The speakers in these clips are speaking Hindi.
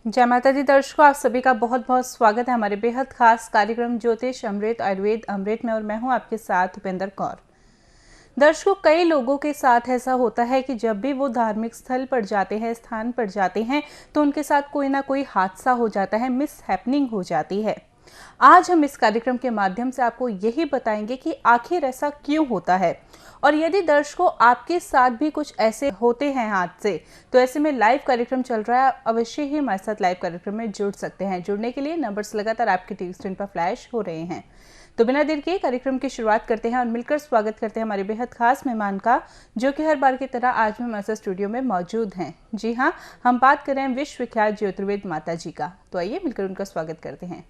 जय माता दी दर्शकों, आप सभी का बहुत बहुत स्वागत है हमारे बेहद खास कार्यक्रम ज्योतिष अमृत आयुर्वेद अमृत में। और मैं हूं आपके साथ उपेंद्र कौर। दर्शकों, कई लोगों के साथ ऐसा होता है कि जब भी वो धार्मिक स्थल पर जाते हैं, स्थान पर जाते हैं, तो उनके साथ कोई ना कोई हादसा हो जाता है, मिस हैपनिंग हो जाती है। आज हम इस कार्यक्रम के माध्यम से आपको यही बताएंगे कि आखिर ऐसा क्यों होता है। और यदि दर्शकों आपके साथ भी कुछ ऐसे होते हैं हादसे, तो ऐसे में लाइव कार्यक्रम चल रहा है, अवश्य ही हमारे साथ लाइव कार्यक्रम में जुड़ सकते हैं। जुड़ने के लिए नंबर्स लगातार आपकी टीवी स्क्रीन पर फ्लैश हो रहे हैं। तो बिना देर के कार्यक्रम की शुरुआत करते हैं और मिलकर स्वागत करते हैं हमारे बेहद खास मेहमान का, जो कि हर बार की तरह आज भी हमारे स्टूडियो में मौजूद हैं। जी हाँ, हम बात कर रहे हैं विश्वविख्यात ज्योतिर्वेद माता जी का। तो आइए मिलकर उनका स्वागत करते हैं।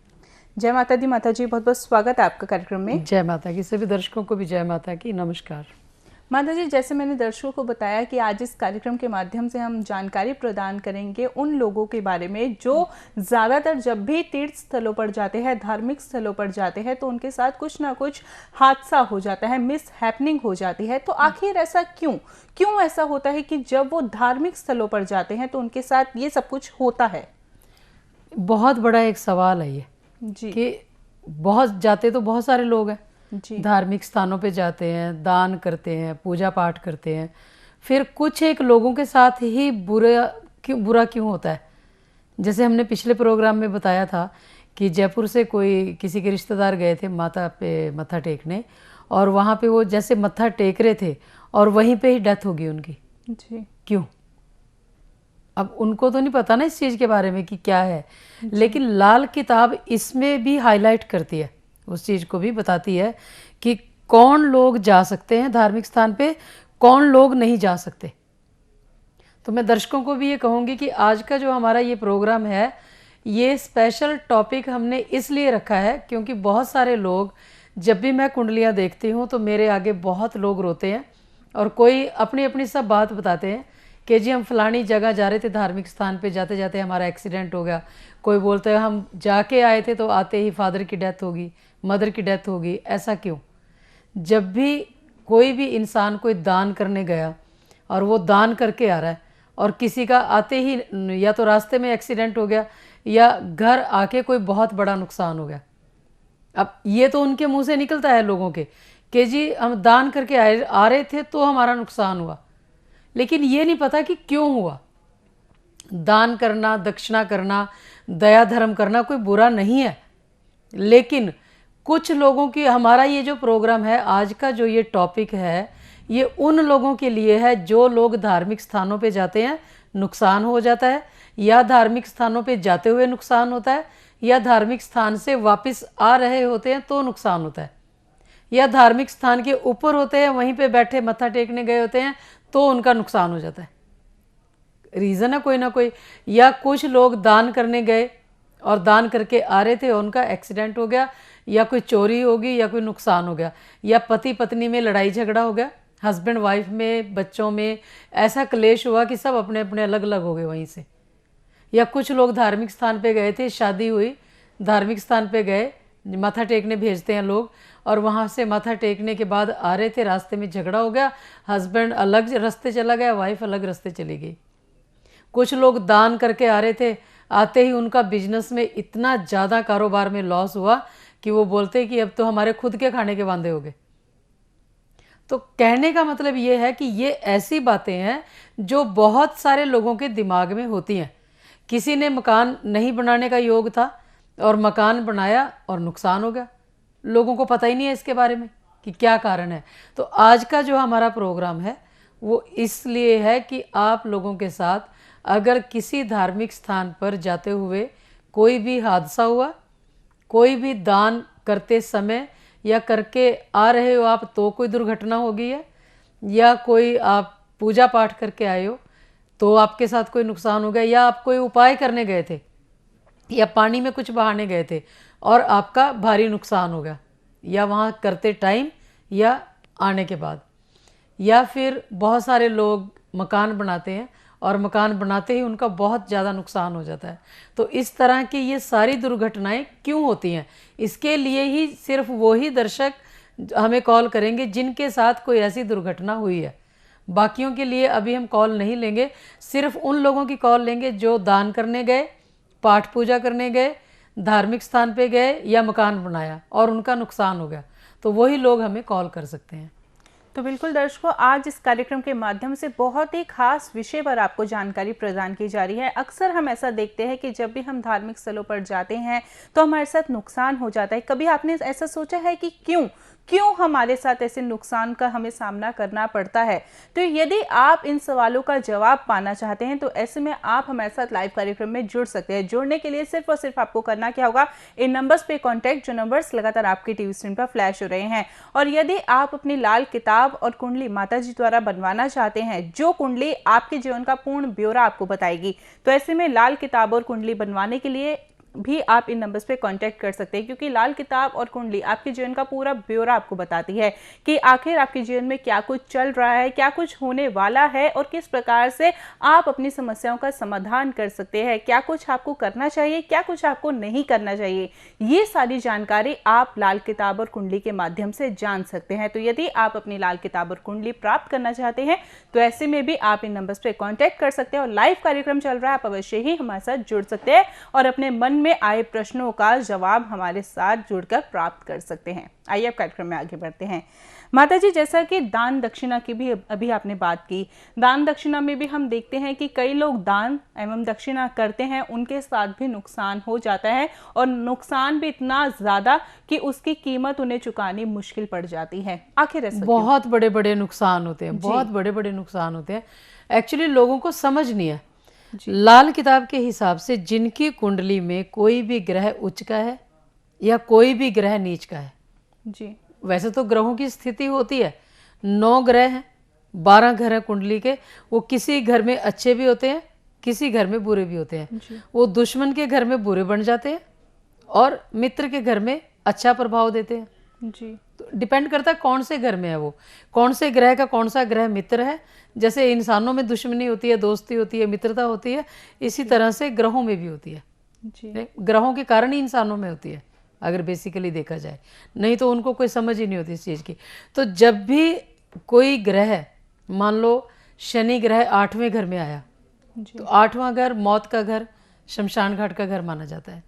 जय माता दी माता जी, बहुत बहुत स्वागत है आपका कार्यक्रम में। जय माता की। सभी दर्शकों को भी जय माता की नमस्कार। माता जी, जैसे मैंने दर्शकों को बताया कि आज इस कार्यक्रम के माध्यम से हम जानकारी प्रदान करेंगे उन लोगों के बारे में जो ज़्यादातर जब भी तीर्थ स्थलों पर जाते हैं, धार्मिक स्थलों पर जाते हैं, तो उनके साथ कुछ ना कुछ हादसा हो जाता है, मिस हैपनिंग हो जाती है। तो आखिर ऐसा क्यों ऐसा होता है कि जब वो धार्मिक स्थलों पर जाते हैं तो उनके साथ ये सब कुछ होता है? बहुत बड़ा एक सवाल है ये जी कि बहुत जाते तो बहुत सारे लोग हैं, जी धार्मिक स्थानों पे जाते हैं, दान करते हैं, पूजा पाठ करते हैं, फिर कुछ एक लोगों के साथ ही बुरा क्यों होता है। जैसे हमने पिछले प्रोग्राम में बताया था कि जयपुर से कोई किसी के रिश्तेदार गए थे माता पे मत्था टेकने, और वहाँ पे वो जैसे मत्था टेक रहे थे और वहीं पे ही डेथ होगी उनकी। जी क्यों? अब उनको तो नहीं पता ना इस चीज़ के बारे में कि क्या है, लेकिन लाल किताब इसमें भी हाईलाइट करती है, उस चीज़ को भी बताती है कि कौन लोग जा सकते हैं धार्मिक स्थान पे, कौन लोग नहीं जा सकते। तो मैं दर्शकों को भी ये कहूँगी कि आज का जो हमारा ये प्रोग्राम है, ये स्पेशल टॉपिक हमने इसलिए रखा है क्योंकि बहुत सारे लोग, जब भी मैं कुंडलियाँ देखती हूँ तो मेरे आगे बहुत लोग रोते हैं और कोई अपनी अपनी सब बात बताते हैं कि जी हम फलानी जगह जा रहे थे, धार्मिक स्थान पे जाते जाते हमारा एक्सीडेंट हो गया। कोई बोलते हैं हम जाके आए थे तो आते ही फादर की डेथ होगी, मदर की डेथ होगी। ऐसा क्यों? जब भी कोई भी इंसान कोई दान करने गया और वो दान करके आ रहा है और किसी का आते ही या तो रास्ते में एक्सीडेंट हो गया या घर आके कोई बहुत बड़ा नुकसान हो गया, अब ये तो उनके मुंह से निकलता है लोगों के कि जी हम दान करके आ रहे थे तो हमारा नुकसान हुआ, लेकिन ये नहीं पता कि क्यों हुआ। दान करना, दक्षिणा करना, दया धर्म करना कोई बुरा नहीं है, लेकिन कुछ लोगों की, हमारा ये जो प्रोग्राम है आज का, जो ये टॉपिक है, ये उन लोगों के लिए है जो लोग धार्मिक स्थानों पे जाते हैं, नुकसान हो जाता है, या धार्मिक स्थानों पे जाते हुए नुकसान होता है, या धार्मिक स्थान से वापस आ रहे होते हैं तो नुकसान होता है, या धार्मिक स्थान के ऊपर होते हैं, वहीं पे बैठे मत्था टेकने गए होते हैं तो उनका नुकसान हो जाता है। रीज़न है कोई ना कोई। या कुछ लोग दान करने गए और दान करके आ रहे थे और उनका एक्सीडेंट हो गया, या कोई चोरी होगी, या कोई नुकसान हो गया, या पति पत्नी में लड़ाई झगड़ा हो गया, हस्बैंड वाइफ में, बच्चों में ऐसा क्लेश हुआ कि सब अपने अपने अलग अलग हो गए वहीं से। या कुछ लोग धार्मिक स्थान पे गए थे, शादी हुई, धार्मिक स्थान पे गए, माथा टेकने भेजते हैं लोग, और वहाँ से माथा टेकने के बाद आ रहे थे, रास्ते में झगड़ा हो गया, हस्बैंड अलग रास्ते चला गया, वाइफ अलग रास्ते चली गई। कुछ लोग दान करके आ रहे थे, आते ही उनका बिजनेस में इतना ज़्यादा कारोबार में लॉस हुआ कि वो बोलते कि अब तो हमारे खुद के खाने के वांदे हो गए। तो कहने का मतलब ये है कि ये ऐसी बातें हैं जो बहुत सारे लोगों के दिमाग में होती हैं। किसी ने मकान नहीं बनाने का योग था और मकान बनाया और नुकसान हो गया, लोगों को पता ही नहीं है इसके बारे में कि क्या कारण है। तो आज का जो हमारा प्रोग्राम है वो इसलिए है कि आप लोगों के साथ अगर किसी धार्मिक स्थान पर जाते हुए कोई भी हादसा हुआ, कोई भी दान करते समय या करके आ रहे हो आप तो कोई दुर्घटना हो गई है, या कोई आप पूजा पाठ करके आए हो तो आपके साथ कोई नुकसान हो गया, या आप कोई उपाय करने गए थे या पानी में कुछ बहाने गए थे और आपका भारी नुकसान हो गया, या वहाँ करते टाइम या आने के बाद। या फिर बहुत सारे लोग मकान बनाते हैं और मकान बनाते ही उनका बहुत ज़्यादा नुकसान हो जाता है। तो इस तरह की ये सारी दुर्घटनाएं क्यों होती हैं, इसके लिए ही सिर्फ वो ही दर्शक हमें कॉल करेंगे जिनके साथ कोई ऐसी दुर्घटना हुई है। बाकियों के लिए अभी हम कॉल नहीं लेंगे, सिर्फ उन लोगों की कॉल लेंगे जो दान करने गए पाठ पूजा करने गए, धार्मिक स्थान पे गए या मकान बनाया और उनका नुकसान हो गया, तो वही लोग हमें कॉल कर सकते हैं। तो बिल्कुल दर्शकों, आज इस कार्यक्रम के माध्यम से बहुत ही खास विषय पर आपको जानकारी प्रदान की जा रही है। अक्सर हम ऐसा देखते हैं कि जब भी हम धार्मिक स्थलों पर जाते हैं तो हमारे साथ नुकसान हो जाता है। कभी आपने ऐसा सोचा है कि क्यों हमारे साथ ऐसे नुकसान का हमें सामना करना पड़ता है? तो यदि आप इन सवालों का जवाब पाना चाहते हैं तो ऐसे में आप हमारे साथ लाइव कार्यक्रम में जुड़ सकते हैं। जुड़ने के लिए सिर्फ और सिर्फ आपको करना क्या होगा, इन नंबर्स पे कांटेक्ट, जो नंबर्स लगातार आपकी टीवी स्क्रीन पर फ्लैश हो रहे हैं। और यदि आप अपनी लाल किताब और कुंडली माता जी द्वारा बनवाना चाहते हैं, जो कुंडली आपके जीवन का पूर्ण ब्यौरा आपको बताएगी, तो ऐसे में लाल किताब और कुंडली बनवाने के लिए भी आप इन नंबर्स पे कांटेक्ट कर सकते हैं, क्योंकि लाल किताब और कुंडली आपके जीवन का पूरा ब्यौरा आपको बताती है कि आखिर आपके जीवन में क्या कुछ चल रहा है, क्या कुछ होने वाला है और किस प्रकार से आप अपनी समस्याओं का समाधान कर सकते हैं, क्या कुछ आपको करना चाहिए, क्या कुछ आपको नहीं करना चाहिए। ये सारी जानकारी आप लाल किताब और कुंडली के माध्यम से जान सकते हैं। तो यदि आप अपनी लाल किताब और कुंडली प्राप्त करना चाहते हैं तो ऐसे में भी आप इन नंबर्स पे कांटेक्ट कर सकते हैं और लाइव कार्यक्रम चल रहा है, आप अवश्य ही हमारे साथ जुड़ सकते हैं और अपने मन में आए प्रश्नों का जवाब हमारे साथ जुड़कर प्राप्त कर सकते हैं। आइए अब कार्यक्रम में आगे बढ़ते हैं। माता जी, जैसा कि दान दक्षिणा की भी अभी आपने बात की, दान दक्षिणा में भी हम देखते हैं कि कई लोग दान एवं दक्षिणा करते हैं, उनके साथ भी नुकसान हो जाता है और नुकसान भी इतना ज्यादा कि उसकी कीमत उन्हें चुकानी मुश्किल पड़ जाती है। आखिर ऐसा बहुत बड़े बड़े नुकसान होते हैं, बहुत बड़े बड़े नुकसान होते हैं। एक्चुअली लोगों को समझ नहीं है। लाल किताब के हिसाब से जिनकी कुंडली में कोई भी ग्रह उच्च का है या कोई भी ग्रह नीच का है जी, वैसे तो ग्रहों की स्थिति होती है, 9 ग्रह हैं, 12 घर हैं कुंडली के, वो किसी घर में अच्छे भी होते हैं, किसी घर में बुरे भी होते हैं। वो दुश्मन के घर में बुरे बन जाते हैं और मित्र के घर में अच्छा प्रभाव देते हैं जी। तो डिपेंड करता है कौन से घर में है, वो कौन से ग्रह का कौन सा ग्रह मित्र है। जैसे इंसानों में दुश्मनी होती है, दोस्ती होती है, मित्रता होती है, इसी तरह से ग्रहों में भी होती है जी। ग्रहों के कारण ही इंसानों में होती है, अगर बेसिकली देखा जाए, नहीं तो उनको कोई समझ ही नहीं होती इस चीज़ की। तो जब भी कोई ग्रह, मान लो शनि ग्रह 8वें घर में आया, तो 8वां घर मौत का घर, शमशान घाट का घर माना जाता है।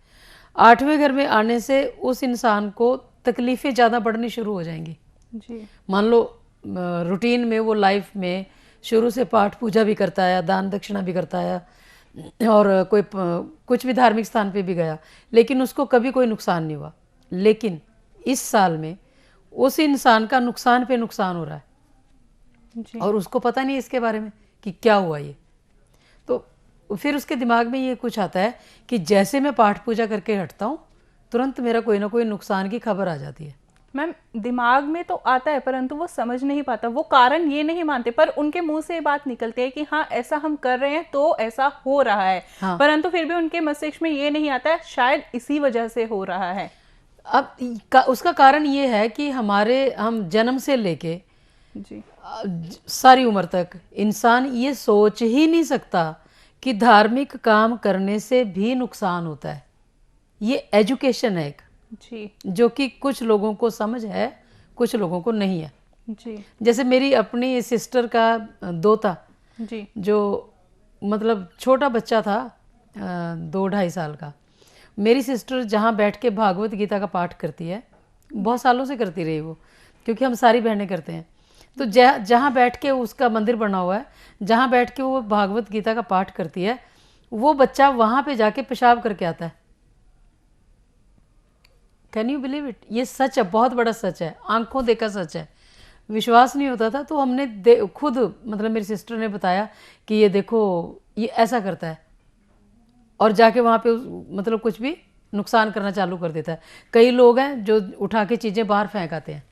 8वें घर में आने से उस इंसान को तकलीफ़ें ज़्यादा बढ़नी शुरू हो जाएंगी जी। मान लो रूटीन में वो लाइफ में शुरू से पाठ पूजा भी करता है, दान दक्षिणा भी करता है और कोई कुछ भी धार्मिक स्थान पे भी गया, लेकिन उसको कभी कोई नुकसान नहीं हुआ। लेकिन इस साल में उस इंसान का नुकसान पे नुकसान हो रहा है जी। और उसको पता नहीं इसके बारे में कि क्या हुआ ये। तो फिर उसके दिमाग में ये कुछ आता है कि जैसे मैं पाठ पूजा करके हटता हूँ, तुरंत मेरा कोई ना कोई नुकसान की खबर आ जाती है। मैम, दिमाग में तो आता है परंतु वो समझ नहीं पाता, वो कारण ये नहीं मानते, पर उनके मुंह से ये बात निकलती है कि हाँ ऐसा हम कर रहे हैं तो ऐसा हो रहा है। हाँ। परंतु फिर भी उनके मस्तिष्क में ये नहीं आता है शायद इसी वजह से हो रहा है। अब उसका कारण ये है कि हम जन्म से लेके जी। सारी उम्र तक इंसान ये सोच ही नहीं सकता कि धार्मिक काम करने से भी नुकसान होता है। ये एजुकेशन है एक, जी। जो कि कुछ लोगों को समझ है, कुछ लोगों को नहीं है। जी। जैसे मेरी अपनी सिस्टर का दोता, जी। जो मतलब छोटा बच्चा था, 2-2.5 साल का, मेरी सिस्टर जहाँ बैठ के भागवत गीता का पाठ करती है, बहुत सालों से करती रही वो, क्योंकि हम सारी बहनें करते हैं। तो जहाँ बैठ के उसका मंदिर बना हुआ है, जहाँ बैठ के वो भागवत गीता का पाठ करती है, वो बच्चा वहाँ पे जाके पेशाब करके आता है। Can you believe it? ये सच है, बहुत बड़ा सच है, आंखों देखा सच है। विश्वास नहीं होता था तो हमने खुद, मतलब मेरी सिस्टर ने बताया कि ये देखो ये ऐसा करता है, और जाके वहाँ पे मतलब कुछ भी नुकसान करना चालू कर देता है। कई लोग हैं जो उठा के चीज़ें बाहर फेंक आते हैं।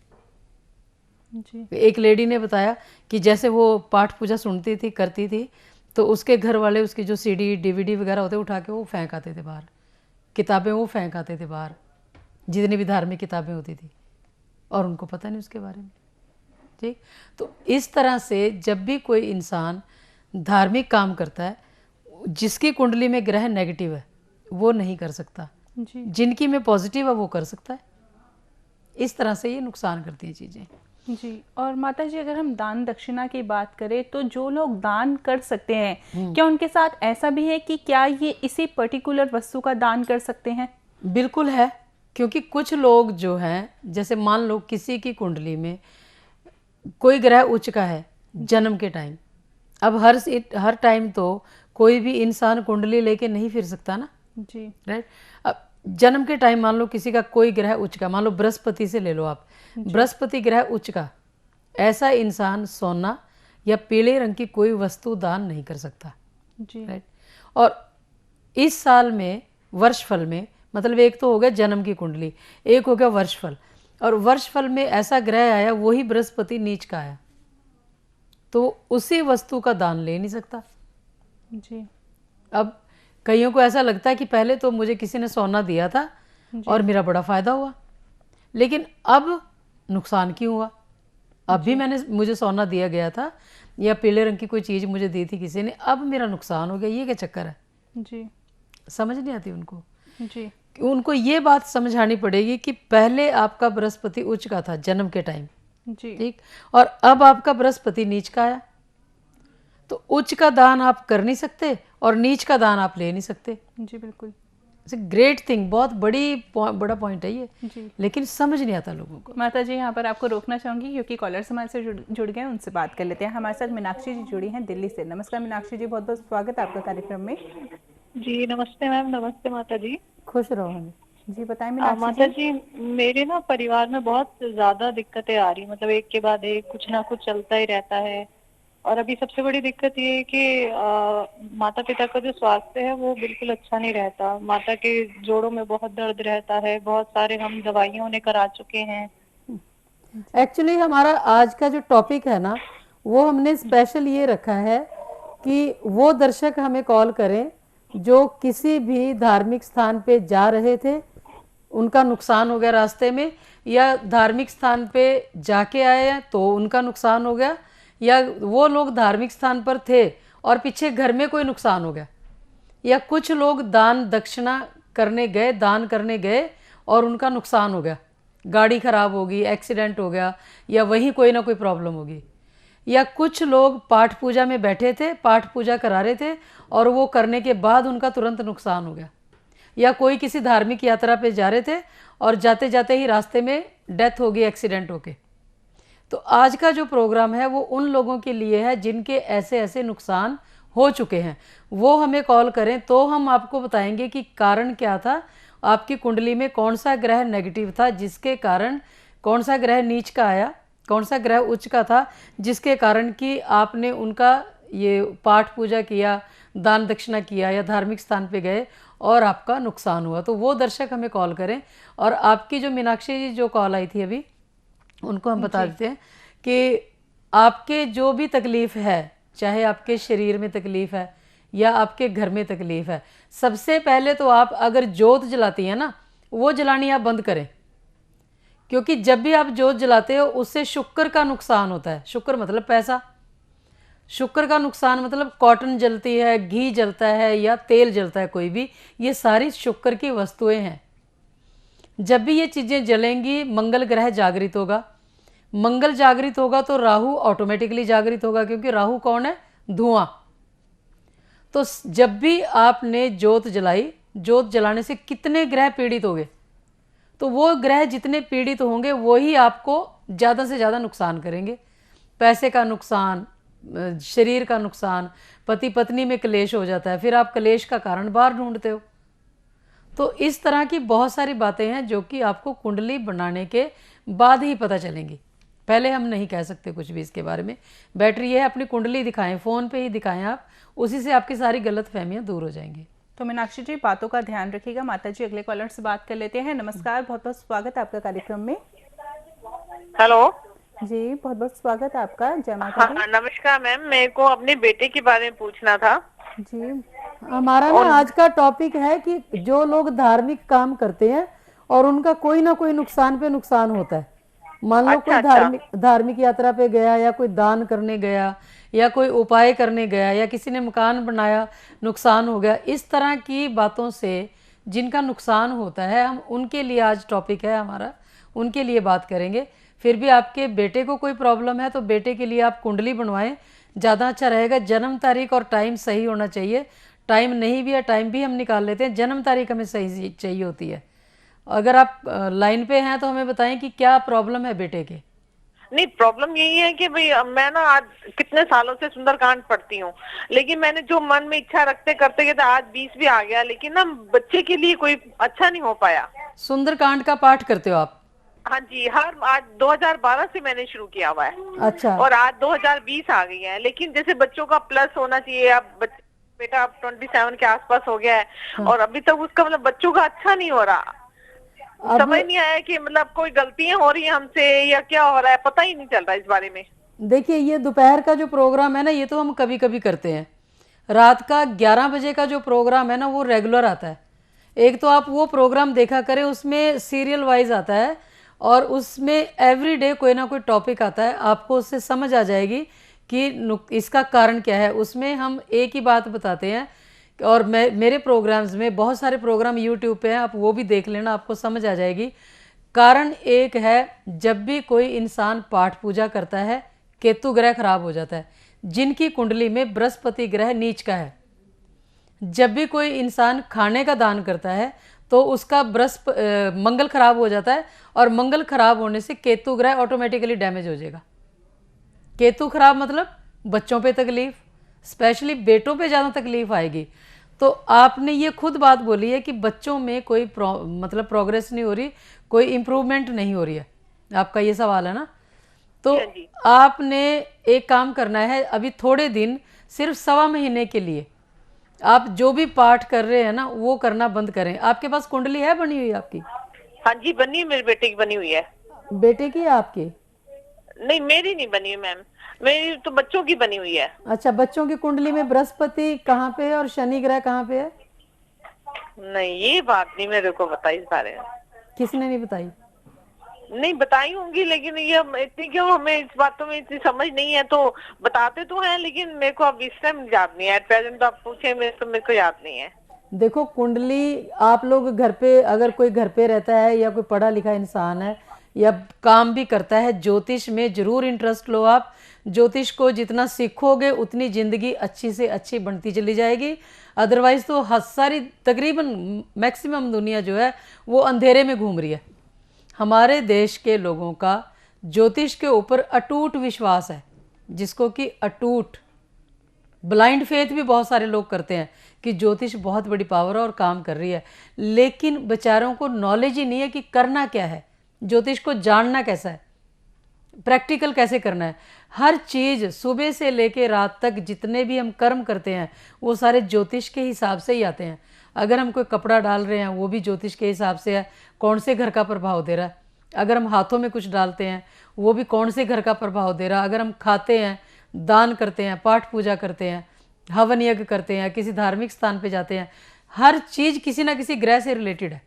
जी। एक लेडी ने बताया कि जैसे वो पाठ पूजा सुनती थी, करती थी, तो उसके घर वाले उसकी जो सीडी डीवीडी वगैरह होते उठा के वो फेंक आते थे बाहर, किताबें वो फेंक आते थे बाहर, जितनी भी धार्मिक किताबें होती थी, और उनको पता नहीं उसके बारे में। ठीक, तो इस तरह से जब भी कोई इंसान धार्मिक काम करता है, जिसकी कुंडली में ग्रह नेगेटिव है वो नहीं कर सकता, जी। जिनकी में पॉजिटिव है वो कर सकता है। इस तरह से ये नुकसान करती हैं चीज़ें। जी। और माता जी, अगर हम दान दक्षिणा की बात करें तो जो लोग दान कर सकते हैं, क्या उनके साथ ऐसा भी है कि क्या ये इसी पर्टिकुलर वस्तु का दान कर सकते हैं? बिल्कुल है, क्योंकि कुछ लोग जो हैं, जैसे मान लो किसी की कुंडली में कोई ग्रह उच्च का है जन्म के टाइम। अब हर टाइम तो कोई भी इंसान कुंडली लेके नहीं फिर सकता ना, जी। राइट। अब जन्म के टाइम मान लो किसी का कोई ग्रह उच्च का, मान लो बृहस्पति से ले लो आप, बृहस्पति ग्रह उच्च का, ऐसा इंसान सोना या पीले रंग की कोई वस्तु दान नहीं कर सकता, जी। राइट। और इस साल में वर्षफल में, मतलब एक तो हो गया जन्म की कुंडली, एक हो गया वर्षफल, और वर्षफल में ऐसा ग्रह आया वही बृहस्पति नीच का आया, तो उसी वस्तु का दान ले नहीं सकता। जी। अब कईयों को ऐसा लगता है कि पहले तो मुझे किसी ने सोना दिया था और मेरा बड़ा फायदा हुआ, लेकिन अब नुकसान क्यों हुआ? अब भी मुझे सोना दिया गया था या पीले रंग की कोई चीज़ मुझे दी थी किसी ने, अब मेरा नुकसान हो गया, ये क्या चक्कर है? जी। समझ नहीं आती उनको। जी। उनको ये बात समझानी पड़ेगी कि पहले आपका बृहस्पति उच्च का था जन्म के टाइम, जी। ठीक, और अब आपका बृहस्पति नीच का आया, तो उच्च का दान आप कर नहीं सकते और नीच का दान आप ले नहीं सकते। जी बिल्कुल। इट्स ग्रेट थिंग, बहुत बड़ा पॉइंट है ये, जी। लेकिन समझ नहीं आता लोगों को। माता जी, यहाँ पर आपको रोकना चाहूंगी क्योंकि कॉलर्स हमारे से जुड़ गए हैं, उनसे बात कर लेते हैं। हमारे साथ मीनाक्षी जी जुड़ी हैं दिल्ली से। नमस्कार मीनाक्षी जी, बहुत बहुत स्वागत है आपका कार्यक्रम में। जी नमस्ते मैम। नमस्ते माता जी। खुश रहो हमें। जी बताएं मीनाक्षी माता जी। जी, मेरे ना परिवार में बहुत ज्यादा दिक्कतें आ रही, मतलब एक के बाद एक कुछ ना कुछ चलता ही रहता है। और अभी सबसे बड़ी दिक्कत ये है कि माता पिता का जो स्वास्थ्य है वो बिल्कुल अच्छा नहीं रहता। माता के जोड़ों में बहुत दर्द रहता है, बहुत सारे हम दवाइयाँ उन्हें करा चुके हैं। एक्चुअली हमारा आज का जो टॉपिक है ना, वो हमने स्पेशल ये रखा है कि वो दर्शक हमें कॉल करें जो किसी भी धार्मिक स्थान पे जा रहे थे, उनका नुकसान हो गया रास्ते में, या धार्मिक स्थान पे जाके आए हैं तो उनका नुकसान हो गया, या वो लोग धार्मिक स्थान पर थे और पीछे घर में कोई नुकसान हो गया, या कुछ लोग दान दक्षिणा करने गए, दान करने गए और उनका नुकसान हो गया, गाड़ी खराब होगी, एक्सीडेंट हो गया, या वहीं कोई ना कोई प्रॉब्लम होगी, या कुछ लोग पाठ पूजा में बैठे थे, पाठ पूजा करा रहे थे और वो करने के बाद उनका तुरंत नुकसान हो गया, या कोई किसी धार्मिक यात्रा पे जा रहे थे और जाते जाते ही रास्ते में डेथ हो गई एक्सीडेंट होके। तो आज का जो प्रोग्राम है वो उन लोगों के लिए है जिनके ऐसे ऐसे नुकसान हो चुके हैं। वो हमें कॉल करें तो हम आपको बताएंगे कि कारण क्या था, आपकी कुंडली में कौन सा ग्रह नेगेटिव था जिसके कारण, कौन सा ग्रह नीच का आया, कौन सा ग्रह उच्च का था जिसके कारण कि आपने उनका ये पाठ पूजा किया, दान दक्षिणा किया या धार्मिक स्थान पे गए और आपका नुकसान हुआ। तो वो दर्शक हमें कॉल करें। और आपकी जो मीनाक्षी जी जो कॉल आई थी अभी, उनको हम बता देते हैं कि आपके जो भी तकलीफ़ है, चाहे आपके शरीर में तकलीफ़ है या आपके घर में तकलीफ़ है, सबसे पहले तो आप अगर जोत जलाती हैं ना, वो जलानी आप बंद करें, क्योंकि जब भी आप जोत जलाते हो उससे शुक्र का नुकसान होता है। शुक्र मतलब पैसा, शुक्र का नुकसान मतलब कॉटन जलती है, घी जलता है या तेल जलता है, कोई भी, ये सारी शुक्र की वस्तुएं हैं। जब भी ये चीज़ें जलेंगी मंगल ग्रह जागृत होगा, मंगल जागृत होगा तो राहु ऑटोमेटिकली जागृत होगा, क्योंकि राहु कौन है? धुआं। तो जब भी आपने जोत जलाई, जोत जलाने से कितने ग्रह पीड़ित हो गए, तो वो ग्रह जितने पीड़ित होंगे वही आपको ज़्यादा से ज़्यादा नुकसान करेंगे। पैसे का नुकसान, शरीर का नुकसान, पति पत्नी में क्लेश हो जाता है, फिर आप क्लेश का कारण बाहर ढूंढते हो। तो इस तरह की बहुत सारी बातें हैं जो कि आपको कुंडली बनाने के बाद ही पता चलेंगी, पहले हम नहीं कह सकते कुछ भी इसके बारे में। बैटरी ये है, अपनी कुंडली दिखाएं, फ़ोन पे ही दिखाएं आप, उसी से आपकी सारी गलत फहमियाँ दूर हो जाएंगी। तो मीनाक्षी जी बातों का ध्यान रखिएगा। माता जी अगले कॉलर से बात कर लेते हैं। नमस्कार, बहुत बहुत स्वागत है आपका कार्यक्रम में। हेलो जी बहुत बहुत स्वागत है आपका। जय माता दी। नमस्कार मैम, मेरे को अपने बेटे के बारे में पूछना था। जी हमारा ना आज का टॉपिक है कि जो लोग धार्मिक काम करते हैं और उनका कोई ना कोई नुकसान पे नुकसान होता है। मान लो कोई धार्मिक यात्रा पे गया, या कोई दान करने गया, या कोई उपाय करने गया, या किसी ने मकान बनाया, नुकसान हो गया, इस तरह की बातों से जिनका नुकसान होता है, हम उनके लिए आज टॉपिक है हमारा, उनके लिए बात करेंगे। फिर भी आपके बेटे को कोई प्रॉब्लम है तो बेटे के लिए आप कुंडली बनवाएं, ज़्यादा अच्छा रहेगा। जन्म तारीख और टाइम सही होना चाहिए। टाइम नहीं भी है, टाइम भी हम निकाल लेते हैं, जन्म तारीख हमें सही चाहिए होती है। अगर आप लाइन पे हैं तो हमें बताएं कि क्या प्रॉब्लम है बेटे के। नहीं, प्रॉब्लम यही है कि भाई मैं ना आज कितने सालों से सुंदरकांड पढ़ती हूँ, लेकिन मैंने जो मन में इच्छा रखते करते करते आज 20 भी आ गया, लेकिन ना बच्चे के लिए कोई अच्छा नहीं हो पाया। सुंदरकांड का पाठ करते हो आप? हाँ जी, आज 2012 से मैंने शुरू किया हुआ है। अच्छा। और आज 2020 आ गई है, लेकिन जैसे बच्चों का प्लस होना चाहिए। अब बेटा अब 27 के आसपास हो गया है। हाँ। और अभी तक उसका मतलब बच्चों का अच्छा नहीं हो रहा। समझ नहीं आया कि मतलब कोई गलतियां हो रही है हमसे या क्या हो रहा है, पता ही नहीं चल रहा इस बारे में। देखिए, ये दोपहर का जो प्रोग्राम है ना, ये तो हम कभी कभी करते हैं। रात का 11 बजे का जो प्रोग्राम है ना, वो रेगुलर आता है। एक तो आप वो प्रोग्राम देखा करें, उसमें सीरियल वाइज आता है और उसमें एवरीडे कोई ना कोई टॉपिक आता है। आपको उससे समझ आ जाएगी कि इसका कारण क्या है। उसमें हम एक ही बात बताते हैं। और मेरे प्रोग्राम्स में बहुत सारे प्रोग्राम यूट्यूब पे हैं, आप वो भी देख लेना, आपको समझ आ जाएगी। कारण एक है, जब भी कोई इंसान पाठ पूजा करता है केतु ग्रह खराब हो जाता है। जिनकी कुंडली में बृहस्पति ग्रह नीच का है, जब भी कोई इंसान खाने का दान करता है तो उसका मंगल खराब हो जाता है। और मंगल खराब होने से केतु ग्रह ऑटोमेटिकली डैमेज हो जाएगा। केतु खराब मतलब बच्चों पे तकलीफ, स्पेशली बेटों पे ज़्यादा तकलीफ आएगी। तो आपने ये खुद बात बोली है कि बच्चों में कोई मतलब प्रोग्रेस नहीं हो रही, कोई इम्प्रूवमेंट नहीं हो रही है, आपका ये सवाल है ना। तो आपने एक काम करना है, अभी थोड़े दिन सिर्फ 1.25 महीने के लिए आप जो भी पाठ कर रहे हैं ना वो करना बंद करें। आपके पास कुंडली है बनी हुई आपकी? हाँ जी, बनी, मेरे बेटे की बनी हुई है। बेटे की है आपकी? नहीं, मेरी नहीं बनी हुई मैम, मेरी तो बच्चों की बनी हुई है। अच्छा, बच्चों की कुंडली में बृहस्पति कहाँ पे है और शनि ग्रह कहाँ पे है? नहीं, ये बात नहीं मेरे को बताई इस बारे में। किसने नहीं बताई? नहीं बताई होंगी, लेकिन ये इतनी क्यों, हमें इस बातों में इतनी समझ नहीं है। तो बताते तो हैं, लेकिन मेरे को अब इस टाइम याद नहीं है। एट प्रेजेंट तो आप पूछे मेरे को याद नहीं है। देखो, कुंडली आप लोग घर पे, अगर कोई घर पे रहता है या कोई पढ़ा लिखा इंसान है या काम भी करता है, ज्योतिष में जरूर इंटरेस्ट लो आप। ज्योतिष को जितना सीखोगे उतनी ज़िंदगी अच्छी से अच्छी बनती चली जाएगी। अदरवाइज़ तो सारी तकरीबन मैक्सिमम दुनिया जो है वो अंधेरे में घूम रही है। हमारे देश के लोगों का ज्योतिष के ऊपर अटूट विश्वास है, जिसको कि अटूट ब्लाइंड फेथ भी बहुत सारे लोग करते हैं कि ज्योतिष बहुत बड़ी पावर है और काम कर रही है, लेकिन बेचारों को नॉलेज ही नहीं है कि करना क्या है, ज्योतिष को जानना कैसा है, प्रैक्टिकल कैसे करना है। हर चीज़ सुबह से लेके रात तक जितने भी हम कर्म करते हैं वो सारे ज्योतिष के हिसाब से ही आते हैं। अगर हम कोई कपड़ा डाल रहे हैं वो भी ज्योतिष के हिसाब से है, कौन से घर का प्रभाव दे रहा है। अगर हम हाथों में कुछ डालते हैं वो भी कौन से घर का प्रभाव दे रहा है। अगर हम खाते हैं, दान करते हैं, पाठ पूजा करते हैं, हवन यज्ञ करते हैं, किसी धार्मिक स्थान पे जाते हैं, हर चीज़ किसी ना किसी ग्रह से रिलेटेड है।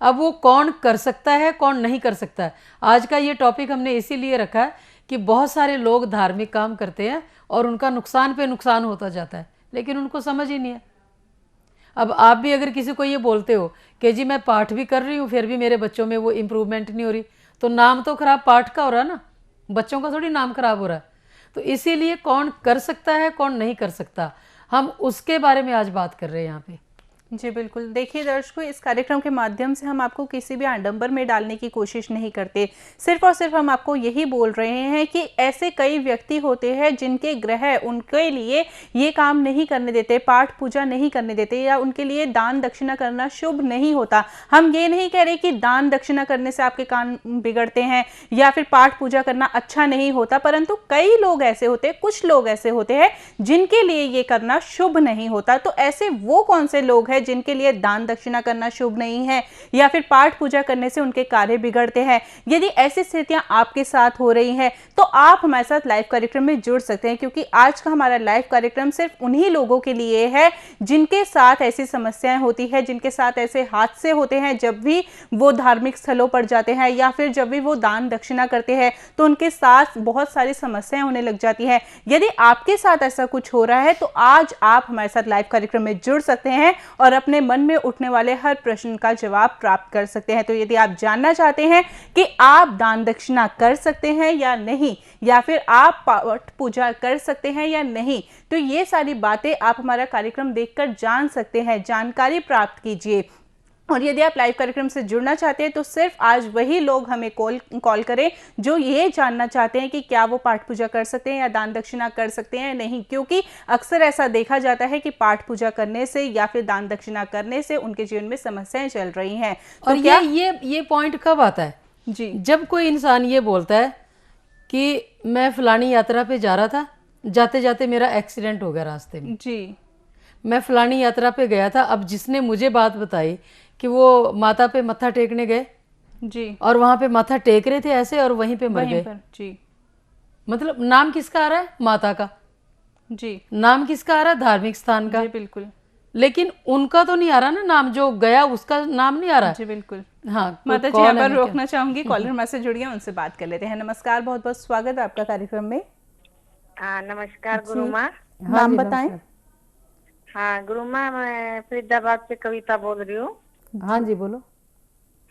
अब वो कौन कर सकता है, कौन नहीं कर सकता है, आज का ये टॉपिक हमने इसीलिए रखा है कि बहुत सारे लोग धार्मिक काम करते हैं और उनका नुकसान पे नुकसान होता जाता है, लेकिन उनको समझ ही नहीं है। अब आप भी अगर किसी को ये बोलते हो कि जी मैं पाठ भी कर रही हूँ फिर भी मेरे बच्चों में वो इम्प्रूवमेंट नहीं हो रही, तो नाम तो खराब पाठ का हो रहा है ना, बच्चों का थोड़ी नाम खराब हो रहा है। तो इसीलिए कौन कर सकता है, कौन नहीं कर सकता, हम उसके बारे में आज बात कर रहे हैं यहाँ पे। जी बिल्कुल। देखिए दर्शकों, इस कार्यक्रम के माध्यम से हम आपको किसी भी आडंबर में डालने की कोशिश नहीं करते, सिर्फ और सिर्फ हम आपको यही बोल रहे हैं कि ऐसे कई व्यक्ति होते हैं जिनके ग्रह उनके लिए ये काम नहीं करने देते, पाठ पूजा नहीं करने देते, या उनके लिए दान दक्षिणा करना शुभ नहीं होता। हम ये नहीं कह रहे कि दान दक्षिणा करने से आपके काम बिगड़ते हैं या फिर पाठ पूजा करना अच्छा नहीं होता, परंतु कई लोग ऐसे होते हैं, कुछ लोग ऐसे होते हैं जिनके लिए ये करना शुभ नहीं होता। तो ऐसे वो कौन से लोग हैं जिनके लिए दान दक्षिणा करना शुभ नहीं है या फिर पाठ पूजा करने से उनके कार्य बिगड़ते हैं? यदि ऐसी स्थितियां आपके साथ हो रही हैं तो आप हमारे साथ लाइव कार्यक्रम में जुड़ सकते हैं, क्योंकि आज का हमारा लाइव कार्यक्रम सिर्फ उन्हीं लोगों के लिए है जिनके साथ ऐसी समस्याएं होती है, जिनके साथ ऐसे हादसे होते हैं जब भी वो धार्मिक स्थलों पर जाते हैं या फिर जब भी वो दान दक्षिणा करते हैं तो उनके साथ बहुत सारी समस्याएं होने लग जाती है। यदि आपके साथ ऐसा कुछ हो रहा है तो आज आप हमारे साथ लाइव कार्यक्रम में जुड़ सकते हैं और और अपने मन में उठने वाले हर प्रश्न का जवाब प्राप्त कर सकते हैं। तो यदि आप जानना चाहते हैं कि आप दान दक्षिणा कर सकते हैं या नहीं, या फिर आप पाठ पूजा कर सकते हैं या नहीं, तो ये सारी बातें आप हमारा कार्यक्रम देखकर जान सकते हैं, जानकारी प्राप्त कीजिए। और यदि आप लाइव कार्यक्रम से जुड़ना चाहते हैं तो सिर्फ आज वही लोग हमें कॉल करें जो ये जानना चाहते हैं कि क्या वो पाठ पूजा कर सकते हैं या दान दक्षिणा कर सकते हैं या नहीं, क्योंकि अक्सर ऐसा देखा जाता है कि पाठ पूजा करने से या फिर दान दक्षिणा करने से उनके जीवन में समस्याएं चल रही हैं। तो और क्या ये पॉइंट कब आता है जी, जब कोई इंसान ये बोलता है कि मैं फलानी यात्रा पे जा रहा था, जाते जाते मेरा एक्सीडेंट हो गया रास्ते में, जी, मैं फलानी यात्रा पे गया था। अब जिसने मुझे बात बताई कि वो माता पे मत्था टेकने गए जी, और वहां पे माथा टेक रहे थे ऐसे और वहीं पे मर वहीं गए, पर जी, मतलब नाम किसका आ रहा है? माता का। जी, नाम किसका आ रहा है? धार्मिक स्थान का। जी बिल्कुल, लेकिन उनका तो नहीं आ रहा ना नाम, जो गया उसका नाम नहीं आ रहा। जी बिल्कुल। हाँ, माता जी कौन यहाँ है, पर मैं क्या- रोकना चाहूंगी, कॉलर मैसेज जुड़िए, उनसे बात कर लेते हैं। नमस्कार, बहुत बहुत स्वागत है आपका कार्यक्रम में। हाँ नमस्कार गुरु माँ। हाँ नाम जी, बताएं। नमस्कार। हाँ गुरु माँ, मैं फरीदाबाद से कविता बोल रही हूँ। हाँ जी, बोलो।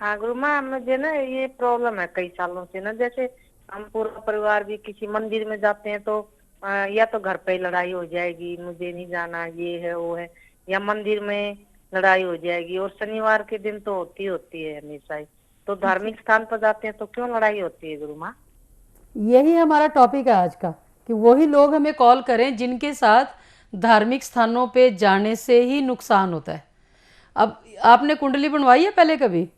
हाँ गुरु माँ, मुझे ना ये प्रॉब्लम है कई सालों से ना, जैसे हम पूरा परिवार भी किसी मंदिर में जाते हैं तो या तो घर पे लड़ाई हो जाएगी, मुझे नहीं जाना, ये है वो है, या मंदिर में लड़ाई हो जाएगी, और शनिवार के दिन तो होती है हमेशा ही। तो धार्मिक स्थान पर जाते हैं तो क्यों लड़ाई होती है गुरु माँ? यही हमारा टॉपिक है आज का, कि वही लोग हमें कॉल करें जिनके साथ धार्मिक स्थानों पे जाने से ही नुकसान होता है। अब आपने कुंडली बनवाई है पहले कभी?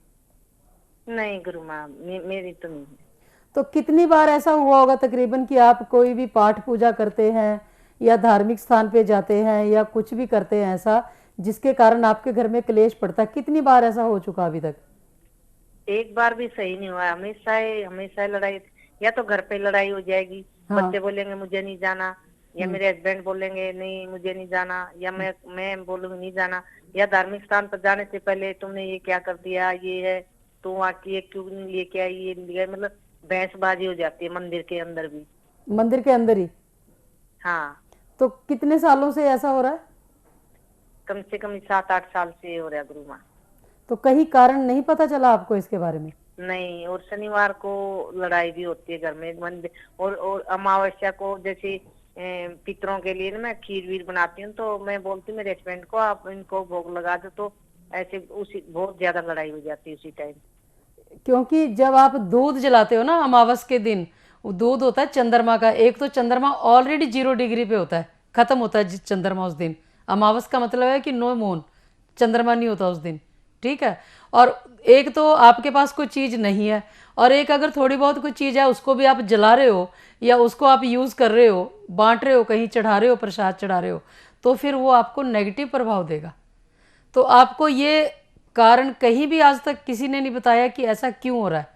नहीं गुरु माँ, मेरी तो नहीं है। तो कितनी बार ऐसा हुआ होगा तकरीबन कि आप कोई भी पाठ पूजा करते हैं या धार्मिक स्थान पे जाते हैं या कुछ भी करते हैं ऐसा जिसके कारण आपके घर में क्लेश पड़ता है? कितनी बार ऐसा हो चुका अभी तक? एक बार भी सही नहीं हुआ, हमेशा लड़ाई, या तो घर पे लड़ाई हो जाएगी, हाँ। बच्चे बोलेंगे मुझे नहीं जाना, या मेरे हस्बैंड बोलेंगे नहीं मुझे नहीं जाना, या मैं बोलूंगी नहीं जाना, या धार्मिक स्थान पर जाने से पहले तुमने ये क्या कर दिया, ये है तो वहाँ की क्यों नहीं लेके आई, ये नहीं लिया, मतलब बहसबाजी हो जाती है मंदिर के अंदर भी। मंदिर के अंदर ही? हाँ, तो कितने सालों से ऐसा हो रहा है? कम से कम 7-8 साल से हो रहा है गुरु माँ। तो कहीं कारण नहीं पता चला आपको इसके बारे में? नहीं, और शनिवार को लड़ाई भी होती है घर में मंदिर, और अमावस्या को जैसे पितरों के लिए ना मैं खीर वीर बनाती हूँ, तो मैं बोलती हूँ मेरे हस्बैंड को आप इनको भोग लगा दो, तो ऐसे उसी बहुत ज्यादा लड़ाई हो जाती है उसी टाइम। क्योंकि जब आप दूध जलाते हो ना अमावस के दिन, वो दूध होता है चंद्रमा का। एक तो चंद्रमा ऑलरेडी 0 डिग्री पे होता है, खत्म होता है चंद्रमा उस दिन। अमावस का मतलब है कि नो मून, चंद्रमा नहीं होता उस दिन, ठीक है। और एक तो आपके पास कोई चीज़ नहीं है, और एक अगर थोड़ी बहुत कोई चीज़ है उसको भी आप जला रहे हो या उसको आप यूज़ कर रहे हो, बांट रहे हो, कहीं चढ़ा रहे हो, प्रसाद चढ़ा रहे हो, तो फिर वो आपको नेगेटिव प्रभाव देगा। तो आपको ये कारण कहीं भी आज तक किसी ने नहीं बताया कि ऐसा क्यों हो रहा है।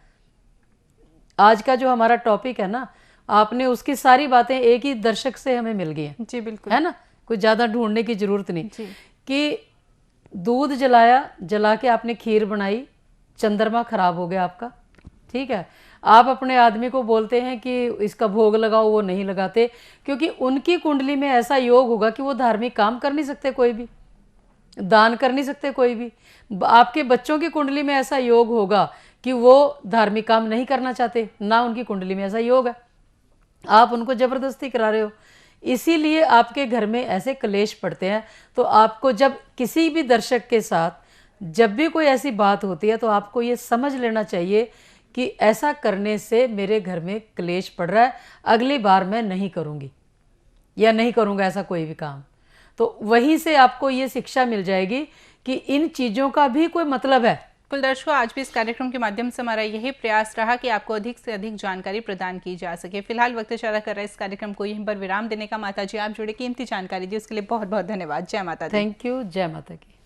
आज का जो हमारा टॉपिक है ना, आपने उसकी सारी बातें एक ही दर्शक से हमें मिल गई हैं। जी बिल्कुल, है ना, कोई ज़्यादा ढूंढने की जरूरत नहीं जी। कि दूध जलाया, जला के आपने खीर बनाई, चंद्रमा खराब हो गया आपका, ठीक है। आप अपने आदमी को बोलते हैं कि इसका भोग लगाओ, वो नहीं लगाते क्योंकि उनकी कुंडली में ऐसा योग होगा कि वो धार्मिक काम कर नहीं सकते, कोई भी दान कर नहीं सकते कोई भी। आपके बच्चों की कुंडली में ऐसा योग होगा कि वो धार्मिक काम नहीं करना चाहते, ना उनकी कुंडली में ऐसा योग है, आप उनको जबरदस्ती करा रहे हो, इसीलिए आपके घर में ऐसे क्लेश पड़ते हैं। तो आपको जब किसी भी दर्शक के साथ जब भी कोई ऐसी बात होती है तो आपको ये समझ लेना चाहिए कि ऐसा करने से मेरे घर में क्लेश पड़ रहा है, अगली बार मैं नहीं करूँगी या नहीं करूँगा ऐसा कोई भी काम। तो वहीं से आपको ये शिक्षा मिल जाएगी कि इन चीज़ों का भी कोई मतलब है। कुल दर्शकों, आज भी इस कार्यक्रम के माध्यम से हमारा यही प्रयास रहा कि आपको अधिक से अधिक जानकारी प्रदान की जा सके। फिलहाल वक्त इशारा कर रहा है इस कार्यक्रम को यहीं पर विराम देने का। माता जी, आप जुड़े कीमती जानकारी दी उसके लिए बहुत बहुत धन्यवाद। जय माता दी। Thank you. जय माता की।